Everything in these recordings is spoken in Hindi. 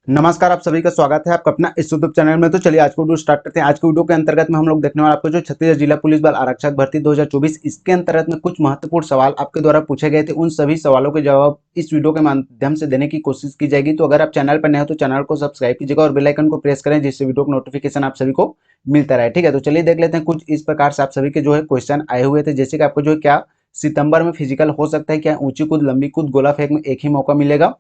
नमस्कार, आप सभी का स्वागत है आपका अपना इस यूट्यूब चैनल में। तो चलिए आज को वीडियो स्टार्ट करते हैं। आज के वीडियो के अंतर्गत में हम लोग देखने वाले आपको जो छत्तीसगढ़ जिला पुलिस बल आरक्षक भर्ती 2024 इसके अंतर्गत में कुछ महत्वपूर्ण सवाल आपके द्वारा पूछे गए थे। उन सभी सवालों के जवाब इस वीडियो के माध्यम से देने की कोशिश की जाएगी। तो अगर आप चैनल पर नए हो तो चैनल को सब्सक्राइब कीजिएगा और बेल आइकन को प्रेस करें, जिससे वीडियो का नोटिफिकेशन आप सभी को मिलता रहे। ठीक है, तो चलिए देख लेते हैं। कुछ इस प्रकार से आप सभी के जो है क्वेश्चन आए हुए थे, जैसे कि आपको जो है क्या सितंबर में फिजिकल हो सकता है, क्या ऊंची कूद, लंबी कूद, गोला फेंक में एक ही मौका मिलेगा,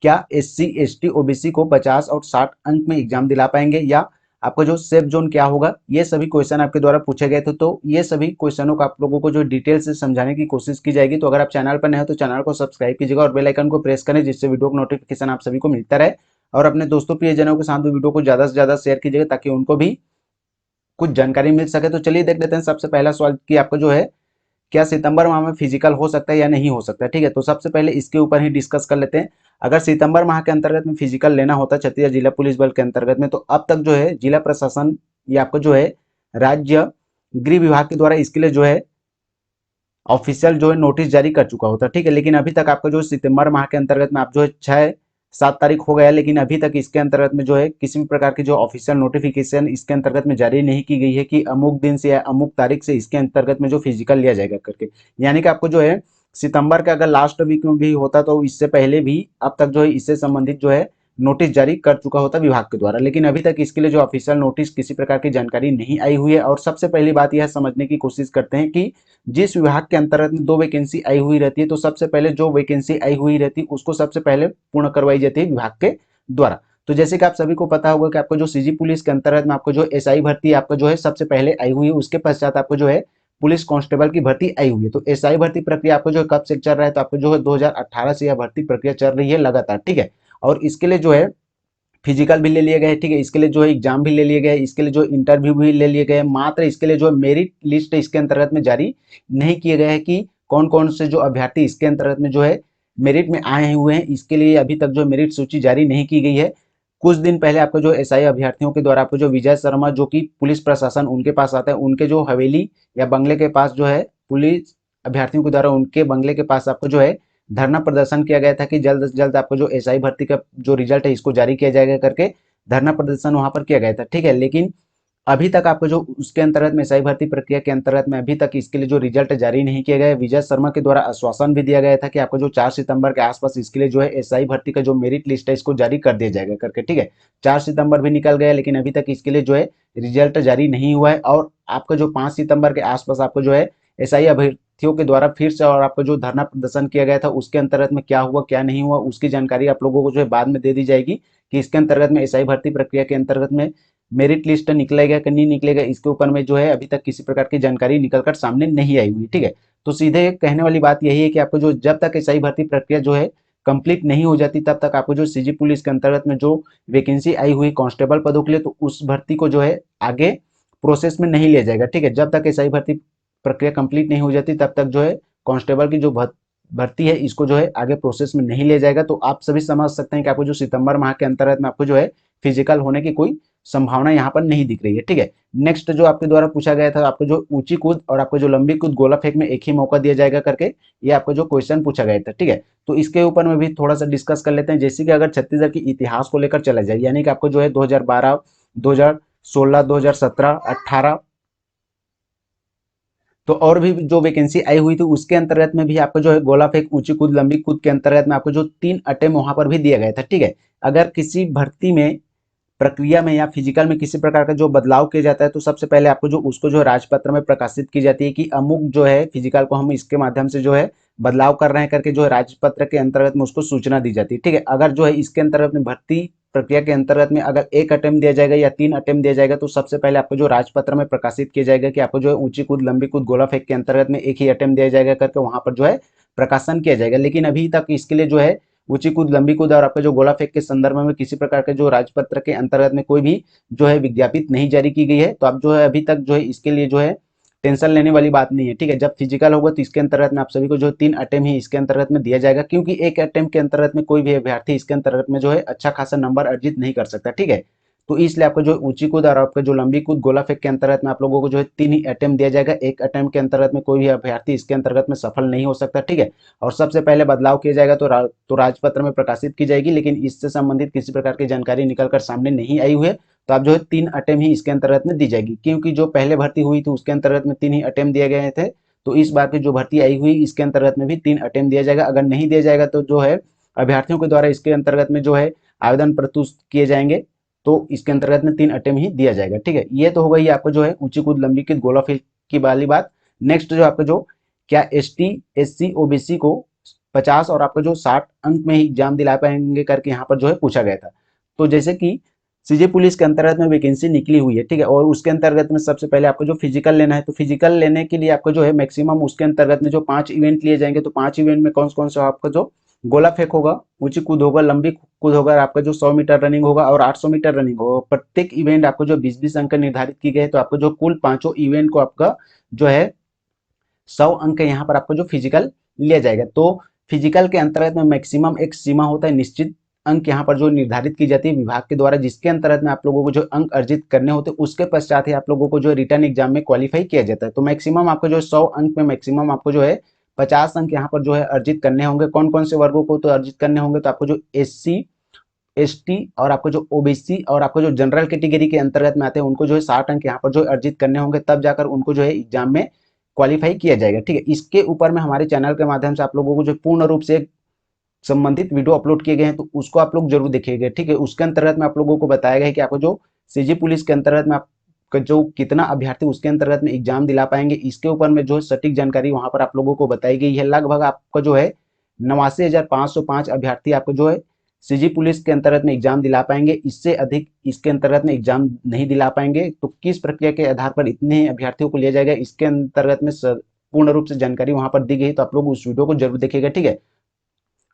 क्या एससी एसटी ओबीसी को 50 और 60 अंक में एग्जाम दिला पाएंगे, या आपका जो सेफ जोन क्या होगा। ये सभी क्वेश्चन आपके द्वारा पूछे गए थे। तो ये सभी क्वेश्चनों को आप लोगों को जो डिटेल से समझाने की कोशिश की जाएगी। तो अगर आप चैनल पर नए हो तो चैनल को सब्सक्राइब कीजिएगा और बेल आइकन को प्रेस करें, जिससे वीडियो का नोटिफिकेशन आप सभी को मिलता रहे। और अपने दोस्तों प्रियजनों के साथ भी वीडियो को ज्यादा से ज्यादा शेयर कीजिएगा, ताकि उनको भी कुछ जानकारी मिल सके। तो चलिए देख लेते हैं सबसे पहला सवाल कि आपका जो है क्या सितंबर माह में फिजिकल हो सकता है या नहीं हो सकता है। ठीक है, तो सबसे पहले इसके ऊपर ही डिस्कस कर लेते हैं। अगर सितंबर माह के अंतर्गत में फिजिकल लेना होता छत्तीसगढ़ जिला पुलिस बल के अंतर्गत में, तो अब तक जो है जिला प्रशासन या आपका जो है राज्य गृह विभाग के द्वारा इसके लिए जो है ऑफिशियल जो है नोटिस जारी कर चुका होता। ठीक है, लेकिन अभी तक आपका जो सितंबर माह के अंतर्गत में आप जो है 6-7 तारीख हो गया, लेकिन अभी तक इसके अंतर्गत में जो है किसी भी प्रकार की जो ऑफिशियल नोटिफिकेशन इसके अंतर्गत में जारी नहीं की गई है कि अमुक दिन से या अमुक तारीख से इसके अंतर्गत में जो फिजिकल लिया जाएगा करके। यानी कि आपको जो है सितंबर का अगर लास्ट वीक में भी होता तो इससे पहले भी अब तक जो है इससे संबंधित जो है नोटिस जारी कर चुका होता विभाग के द्वारा, लेकिन अभी तक इसके लिए जो ऑफिशियल नोटिस किसी प्रकार की जानकारी नहीं आई हुई है। और सबसे पहली बात यह समझने की कोशिश करते हैं कि जिस विभाग के अंतर्गत में 2 वैकेंसी आई हुई रहती है, तो सबसे पहले जो वैकेंसी आई हुई रहती है उसको सबसे पहले पूर्ण करवाई जाती है विभाग के द्वारा। तो जैसे कि आप सभी को पता होगा कि आपको जो सीजी पुलिस के अंतर्गत में आपको जो एसआई भर्ती आपका जो है सबसे पहले आई हुई है, उसके पश्चात आपको जो है पुलिस कांस्टेबल की भर्ती आई हुई है। तो एसआई भर्ती प्रक्रिया आपको जो है कब से चल रहा है, तो आपको जो है 2018 से यह भर्ती प्रक्रिया चल रही है लगातार। ठीक है, और इसके लिए जो है फिजिकल भी ले लिए गए। ठीक है, इसके लिए जो है एग्जाम भी ले लिए गए, इसके लिए जो इंटरव्यू भी ले लिए गए। मात्र इसके लिए जो है मेरिट लिस्ट इसके अंतर्गत में जारी नहीं किए गए हैं कि कौन कौन से जो अभ्यर्थी इसके अंतर्गत में जो है मेरिट में आए हुए हैं। इसके लिए अभी तक जो मेरिट सूची जारी नहीं की गई है। कुछ दिन पहले आपको जो एसआई अभ्यर्थियों के द्वारा आपको जो विजय शर्मा जो कि पुलिस प्रशासन उनके पास आता है, उनके जो हवेली या बंगले के पास जो है पुलिस अभ्यर्थियों के द्वारा उनके बंगले के पास आपको जो है धरना प्रदर्शन किया गया था कि जल्द से जल्द आपको जो एसआई भर्ती का जो रिजल्ट है इसको जारी किया जाएगा करके धरना प्रदर्शन वहां पर किया गया था। ठीक है, लेकिन अभी तक आपको जो उसके अंतर्गत में एसआई भर्ती प्रक्रिया के अंतर्गत में अभी तक इसके लिए जो रिजल्ट जारी नहीं किया गया है। विजय शर्मा के द्वारा आश्वासन भी दिया गया था कि आपको जो 4 सितंबर के आसपास इसके लिए जो है एसआई भर्ती का जो मेरिट लिस्ट है इसको जारी कर दिया जाएगा करके। ठीक है, 4 सितंबर भी निकल गया, लेकिन अभी तक इसके लिए जो है रिजल्ट जारी नहीं हुआ है। और आपका जो 5 सितंबर के आसपास आपको जो है एसआई अभ्यर्थियों के द्वारा फिर से और आपको जो धरना प्रदर्शन किया गया था उसके अंतर्गत में क्या हुआ क्या नहीं हुआ उसकी जानकारी आप लोगों को जो है बाद में दे दी जाएगी कि इसके अंतर्गत में एसआई भर्ती प्रक्रिया के अंतर्गत में मेरिट लिस्ट निकलेगा कि नहीं निकलेगा, इसके ऊपर में जो है अभी तक किसी प्रकार की जानकारी निकलकर सामने नहीं आई हुई। ठीक है, तो सीधे कहने वाली बात यही है कि आपको जो जब तक एसआई भर्ती प्रक्रिया जो है कंप्लीट नहीं हो जाती तब तक आपको जो सीजी पुलिस के अंतर्गत में जो वैकेंसी आई हुई कांस्टेबल पदों के लिए, तो उस भर्ती को जो है आगे प्रोसेस में नहीं लिया जाएगा। ठीक है, जब तक एसआई भर्ती प्रक्रिया कंप्लीट नहीं हो जाती तब तक जो है कांस्टेबल की जो भर्ती है इसको जो है आगे प्रोसेस में नहीं लिया जाएगा। तो आप सभी समझ सकते हैं कि आपको जो सितंबर माह के अंतर्गत में आपको जो है फिजिकल होने की कोई संभावना यहाँ पर नहीं दिख रही है। ठीक है, नेक्स्ट जो आपके द्वारा पूछा गया था आपको जो ऊंची कूद और आपको जो लंबी कूद गोला फेंक में एक ही मौका दिया जाएगा करके, ये आपको जो क्वेश्चन पूछा गया था। ठीक है, तो इसके ऊपर में भी थोड़ा सा डिस्कस कर लेते हैं। जैसे कि अगर छत्तीसगढ़ की इतिहास को लेकर चला जाए, यानी कि आपको जो है 2012, 2016, 2017, 18, तो और भी जो वैकेंसी आई हुई थी उसके अंतर्गत में भी आपको जो है गोला फेंक, ऊंची कूद, लंबी कूद के अंतर्गत में आपको जो 3 अटेम्प्ट वहां पर भी दिया गया था। ठीक है, अगर किसी भर्ती में प्रक्रिया में या फिजिकल में किसी प्रकार का जो बदलाव किया जाता है, तो सबसे पहले आपको जो उसको जो है राजपत्र में प्रकाशित की जाती है कि अमुक जो है फिजिकल को हम इसके माध्यम से जो है बदलाव कर रहे हैं करके जो है राजपत्र के अंतर्गत में उसको सूचना दी जाती है। ठीक है, अगर जो है इसके अंतर्गत में भर्ती प्रक्रिया के अंतर्गत में अगर 1 अटेम्प्ट दिया जाएगा या 3 अटेम्प्ट दिया जाएगा, तो सबसे पहले आपको जो राजपत्र में प्रकाशित किया जाएगा कि आपको जो है ऊंची कूद, लंबी कूद, गोला फेंक के अंतर्गत में एक ही अटेम्प्ट दिया जाएगा करके वहां पर जो है प्रकाशन किया जाएगा। लेकिन अभी तक इसके लिए जो है ऊंची कूद, लंबी कूद और आपका जो गोला फेंक के संदर्भ में किसी प्रकार के जो राजपत्र के अंतर्गत में कोई भी जो है विज्ञापित नहीं जारी की गई है। तो आप जो है अभी तक जो है इसके लिए जो है टेंशन लेने वाली बात नहीं है। ठीक है, जब फिजिकल होगा तो इसके अंतर्गत में आप सभी को जो 3 अटेम्प्ट ही इसके अंतर्गत में दिया जाएगा, क्योंकि एक अटेम्प्ट के अंतर्गत में कोई भी अभ्यर्थी इसके अंतर्गत में जो है अच्छा खासा नंबर अर्जित नहीं कर सकता। ठीक है, तो इसलिए आपको जो ऊंची कूद और आपका जो लंबी कूद गोला फेंक के अंतर्गत में आप लोगों को जो है 3 ही अटेम्प्ट दिया जाएगा। एक अटेम्प्ट के अंतर्गत में कोई भी अभ्यर्थी इसके अंतर्गत में सफल नहीं हो सकता, ठीक है। और सबसे पहले बदलाव किया जाएगा तो राजपत्र में प्रकाशित की जाएगी, लेकिन इससे संबंधित किसी प्रकार की जानकारी निकलकर सामने नहीं आई हुई है, तो आप जो है 3 अटेम्प्ट ही इसके अंतर्गत में दी जाएगी। क्योंकि जो पहले भर्ती हुई थी उसके अंतर्गत में 3 ही अटेम्प्ट दिए गए थे, तो इस बार की जो भर्ती आई हुई इसके अंतर्गत में भी 3 अटेम्प्ट दिया जाएगा। अगर नहीं दिया जाएगा तो जो है अभ्यर्थियों के द्वारा इसके अंतर्गत में जो है आवेदन प्रस्तुत किए जाएंगे, तो इसके अंतर्गत में 3 अटेम्प्ट ही दिया जाएगा, ठीक है। ये तो हो गई आपको जो है ऊंची कूद लंबी कूद गोला फेंक की वाली बात। नेक्स्ट जो आपका जो क्या एसटी एससी ओबीसी को 50 और आपका जो 60 अंक में ही एग्जाम दिला पाएंगे करके यहाँ पर जो है पूछा गया था। तो जैसे कि सीजे पुलिस के अंतर्गत में वैकेंसी निकली हुई है, ठीक है, और उसके अंतर्गत में सबसे पहले आपको जो फिजिकल लेना है, तो फिजिकल लेने के लिए आपको जो है मैक्सिमम उसके अंतर्गत में जो 5 इवेंट लिए जाएंगे, तो 5 इवेंट में कौन कौन सा आपका जो गोला फेंक होगा, ऊंची कूद होगा, लंबी कूद होगा, आपका जो 100 मीटर रनिंग होगा और 800 मीटर रनिंग होगा। प्रत्येक इवेंट आपको जो 20-20 अंक निर्धारित की गए, तो आपको जो कुल पांचों इवेंट को आपका जो है 100 अंक यहाँ पर आपको जो फिजिकल लिया जाएगा। तो फिजिकल के अंतर्गत में मैक्सिमम एक सीमा होता है, निश्चित अंक यहाँ पर जो निर्धारित की जाती है विभाग के द्वारा, जिसके अंतर्गत में आप लोगों को जो अंक अर्जित करने होते हैं उसके पश्चात ही आप लोगों को जो रिटर्न एग्जाम में क्वालिफाई किया जाता है। तो मैक्सिमम आपको जो 100 अंक में मैक्सिमम आपको जो है 50 अंक यहाँ पर जो है अर्जित करने होंगे। कौन कौन से वर्गों को तो अर्जित करने होंगे, तो आपको जो एससी एसटी और आपको जो ओबीसी और आपको जो जनरल कैटेगरी के अंतर्गत में आते हैं उनको जो है 60 अंक यहाँ पर जो अर्जित करने होंगे, तब जाकर उनको जो है एग्जाम में क्वालिफाई किया जाएगा, ठीक है। इसके ऊपर में हमारे चैनल के माध्यम से आप लोगों को जो पूर्ण रूप से संबंधित वीडियो अपलोड किए गए हैं, तो उसको आप लोग जरूर देखिएगा, ठीक है। उसके अंतर्गत में आप लोगों को बताया गया है कि आपको जो सीजी पुलिस के अंतर्गत में आपका जो कितना अभ्यर्थी उसके अंतर्गत में एग्जाम दिला पाएंगे, इसके ऊपर में जो सटीक जानकारी वहां पर आप लोगों को बताई गई है। लगभग आपका जो है 89,505 अभ्यर्थी आपको जो है सीजी पुलिस के अंतर्गत में एग्जाम दिला पाएंगे, इससे अधिक इसके अंतर्गत में एग्जाम नहीं दिला पाएंगे। तो किस प्रक्रिया के आधार पर इतने अभ्यर्थियों को लिया जाएगा, इसके अंतर्गत में पूर्ण रूप से जानकारी वहां पर दी गई, तो आप लोग उस वीडियो को जरूर देखिएगा, ठीक है।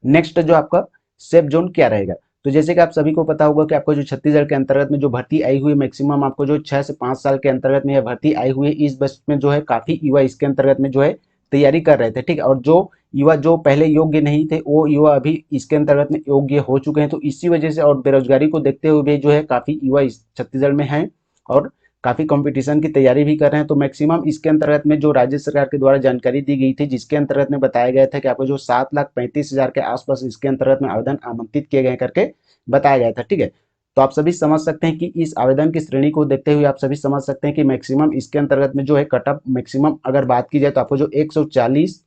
नेक्स्ट जो आपका सेफ जोन क्या रहेगा, तो जैसे कि आप सभी को पता होगा कि आपको जो छत्तीसगढ़ के अंतर्गत में जो भर्ती आई हुई है, मैक्सिमम आपको जो 6 से 5 साल के अंतर्गत में यह भर्ती आई हुई है। इस बस में जो है काफी युवा इसके अंतर्गत में जो है तैयारी कर रहे थे, ठीक है। और जो युवा जो पहले योग्य नहीं थे वो युवा अभी इसके अंतर्गत में योग्य हो चुके हैं। तो इसी वजह से और बेरोजगारी को देखते हुए भी जो है काफी युवा इस छत्तीसगढ़ में हैं और काफी कंपटीशन की तैयारी भी कर रहे हैं। तो मैक्सिमम इसके अंतर्गत में जो राज्य सरकार के द्वारा जानकारी दी गई थी, जिसके अंतर्गत में बताया गया था कि आपको जो 7,35,000 के आसपास इसके अंतर्गत में आवेदन आमंत्रित किए गए करके बताया गया था, ठीक है। तो आप सभी समझ सकते हैं कि इस आवेदन की श्रेणी को देखते हुए आप सभी समझ सकते हैं कि मैक्सिमम इसके अंतर्गत में जो है कट ऑफ मैक्सिमम अगर बात की जाए तो आपको जो 140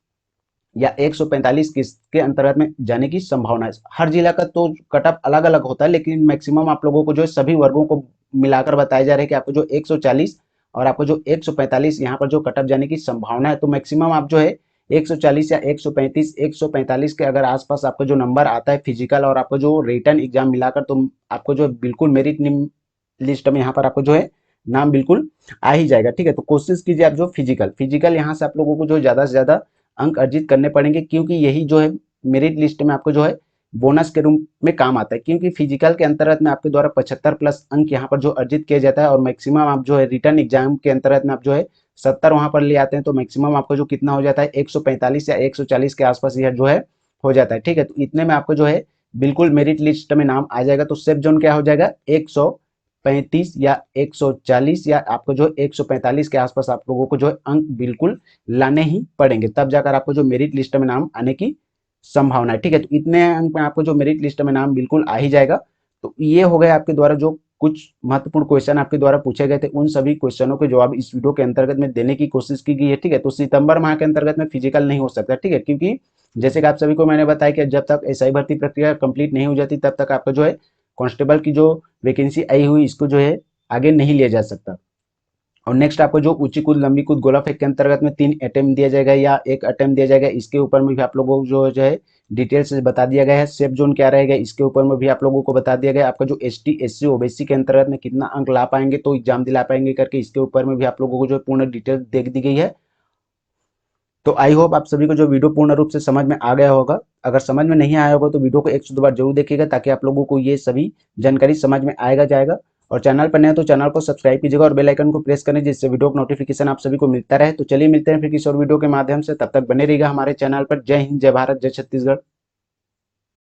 या 145 के अंतर्गत में जाने की संभावना है। हर जिला का तो कट ऑफ अलग अलग होता है, लेकिन मैक्सिमम आप लोगों को जो है सभी वर्गों को मिलाकर बताया जा रहा है कि आपको जो 140 और आपको जो 145 यहाँ पर जो कट ऑफ जाने की संभावना है। तो मैक्सिमम आप जो है 140 या 135 145 के अगर आसपास आपका जो नंबर आता है फिजिकल और आपको जो रिटर्न एग्जाम मिलाकर, तो आपको जो बिल्कुल मेरिट लिस्ट में यहाँ पर आपको जो है नाम बिल्कुल आ ही जाएगा, ठीक है। तो कोशिश कीजिए आप जो फिजिकल यहाँ से आप लोगों को जो ज्यादा से ज्यादा अंक अर्जित करने पड़ेंगे, क्योंकि यही जो है मेरिट लिस्ट में आपको जो है बोनस के रूप में काम आता है। क्योंकि फिजिकल के अंतर्गत में आपके द्वारा 75 प्लस अंक यहाँ पर जो अर्जित किया जाता है और मैक्सिमम आप जो है रिटर्न एग्जाम के अंतर्गत में आप जो है 70 वहां पर ले आते हैं, तो मैक्सिमम आपको जो कितना हो जाता है 145 या 140 के आसपास यह जो है हो जाता है, ठीक है। तो इतने में आपको जो है बिल्कुल मेरिट लिस्ट में नाम आ जाएगा। तो सेफ जोन क्या हो जाएगा 135 या 140 या आपको जो 145 के आसपास आप लोगों को जो है अंक बिल्कुल लाने ही पड़ेंगे, तब जाकर आपको जो मेरिट लिस्ट में नाम आने की संभावना है, ठीक है। तो इतने अंक में आपको जो मेरिट लिस्ट में नाम बिल्कुल आ ही जाएगा। तो ये हो गया आपके द्वारा जो कुछ महत्वपूर्ण क्वेश्चन आपके द्वारा पूछे गए थे, उन सभी क्वेश्चनों के जवाब इस वीडियो के अंतर्गत में देने की कोशिश की गई है, ठीक है। तो सितंबर माह के अंतर्गत में फिजिकल नहीं हो सकता, ठीक है, क्योंकि जैसे कि आप सभी को मैंने बताया कि जब तक एसआई भर्ती प्रक्रिया कंप्लीट नहीं हो जाती तब तक आपका जो है कांस्टेबल की जो वैकेंसी आई हुई इसको जो है आगे नहीं लिया जा सकता। और नेक्स्ट आपको जो ऊंची कूद लंबी कूद गोला फेंक के अंतर्गत में 3 अटेम्प्ट दिया जाएगा या 1 अटेम्प्ट दिया जाएगा, इसके ऊपर में भी आप लोगों को जो है डिटेल से बता दिया गया है। सेफ जोन क्या रहेगा इसके ऊपर में भी आप लोगों को बता दिया गया। आपका जो एसटी एससी ओबीसी के अंतर्गत में कितना अंक ला पाएंगे तो एग्जाम दिला पाएंगे करके इसके ऊपर में भी आप लोगों को जो पूर्ण डिटेल दे दी गई है। तो आई होप आप सभी को जो वीडियो पूर्ण रूप से समझ में आ गया होगा। अगर समझ में नहीं आया होगा तो वीडियो को 100 बार जरूर देखिएगा, ताकि आप लोगों को ये सभी जानकारी समझ में आएगा जाएगा। और चैनल पर नए तो चैनल को सब्सक्राइब कीजिएगा और बेल आइकन को प्रेस करें, जिससे वीडियो का नोटिफिकेशन आप सभी को मिलता रहे। तो चलिए मिलते हैं फिर किसी और वीडियो के माध्यम से, तब तक बने रहिएगा हमारे चैनल पर। जय हिंद, जय भारत, जय छत्तीसगढ़।